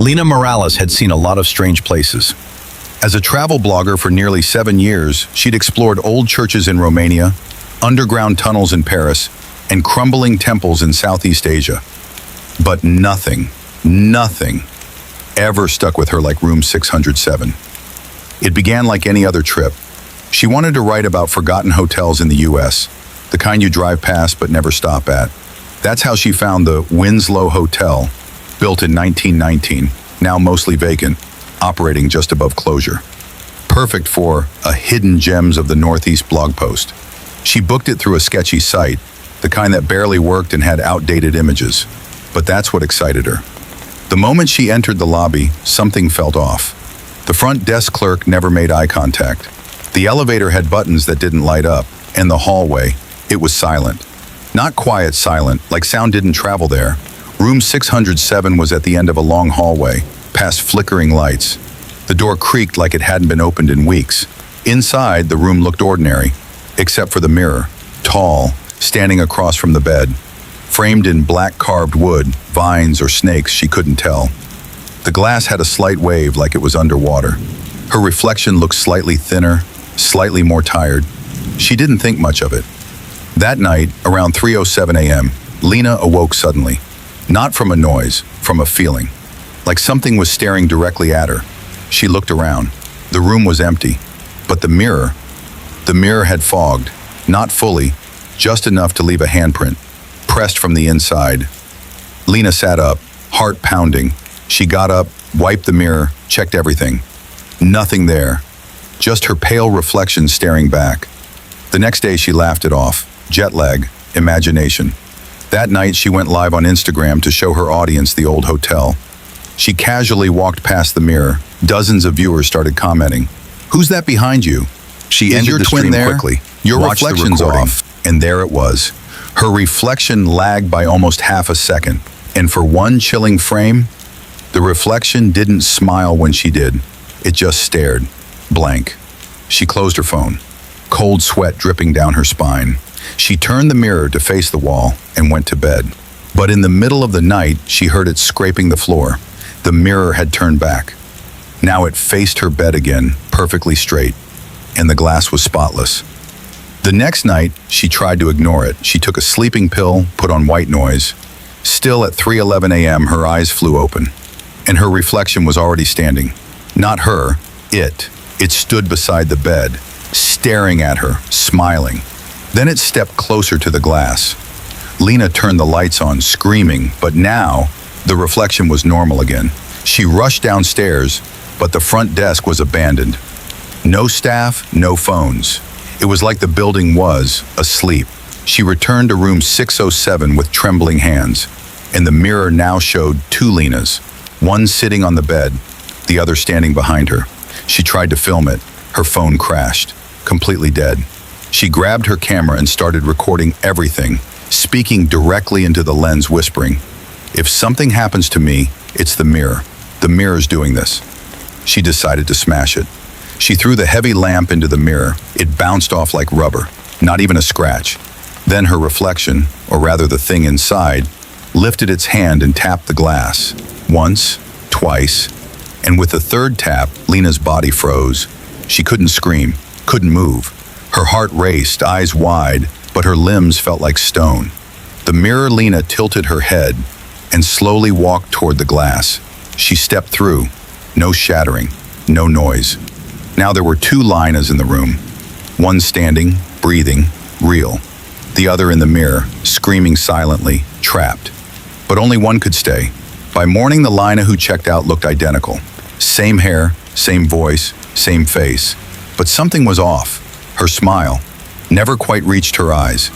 Lena Morales had seen a lot of strange places. As a travel blogger for nearly 7 years, she'd explored old churches in Romania, underground tunnels in Paris, and crumbling temples in Southeast Asia. But nothing ever stuck with her like room 607. It began like any other trip. She wanted to write about forgotten hotels in the US, the kind you drive past but never stop at. That's how she found the Winslow Hotel, built in 1919, now mostly vacant, operating just above closure. Perfect for a hidden gems of the Northeast blog post. She booked it through a sketchy site, the kind that barely worked and had outdated images. But that's what excited her. The moment she entered the lobby, something felt off. The front desk clerk never made eye contact. The elevator had buttons that didn't light up, and the hallway, it was silent. Not quiet silent, like sound didn't travel there. Room 607 was at the end of a long hallway, past flickering lights. The door creaked like it hadn't been opened in weeks. Inside, the room looked ordinary, except for the mirror, tall, standing across from the bed. Framed in black carved wood, vines or snakes, she couldn't tell. The glass had a slight wave like it was underwater. Her reflection looked slightly thinner, slightly more tired. She didn't think much of it. That night, around 3:07 a.m., Lena awoke suddenly. Not from a noise, from a feeling. Like something was staring directly at her. She looked around. The room was empty. But the mirror had fogged. Not fully, just enough to leave a handprint, pressed from the inside. Lena sat up, heart pounding. She got up, wiped the mirror, checked everything. Nothing there. Just her pale reflection staring back. The next day she laughed it off. Jet lag, imagination. That night, she went live on Instagram to show her audience the old hotel. She casually walked past the mirror. Dozens of viewers started commenting. "Who's that behind you?" She ended the stream quickly. "Your reflection's off." And there it was. Her reflection lagged by almost half a second. And for one chilling frame, the reflection didn't smile when she did. It just stared. Blank. She closed her phone. Cold sweat dripping down her spine. She turned the mirror to face the wall and went to bed. But in the middle of the night, she heard it scraping the floor. The mirror had turned back. Now it faced her bed again, perfectly straight, and the glass was spotless. The next night, she tried to ignore it. She took a sleeping pill, put on white noise. Still at 3:11 a.m., her eyes flew open, and her reflection was already standing. Not her, it. It stood beside the bed, staring at her, smiling. Then it stepped closer to the glass. Lena turned the lights on, screaming, but now the reflection was normal again. She rushed downstairs, but the front desk was abandoned. No staff, no phones. It was like the building was asleep. She returned to room 607 with trembling hands, and the mirror now showed two Lenas, one sitting on the bed, the other standing behind her. She tried to film it. Her phone crashed, completely dead. She grabbed her camera and started recording everything, speaking directly into the lens, whispering, "If something happens to me, it's the mirror. The mirror's doing this." She decided to smash it. She threw the heavy lamp into the mirror. It bounced off like rubber, not even a scratch. Then her reflection, or rather the thing inside, lifted its hand and tapped the glass. Once, twice, and with the third tap, Lena's body froze. She couldn't scream, couldn't move. Her heart raced, eyes wide, but her limbs felt like stone. The mirror Lena tilted her head and slowly walked toward the glass. She stepped through. No shattering, no noise. Now there were two Lenas in the room. One standing, breathing, real. The other in the mirror, screaming silently, trapped. But only one could stay. By morning, the Lena who checked out looked identical. Same hair, same voice, same face. But something was off. Her smile never quite reached her eyes.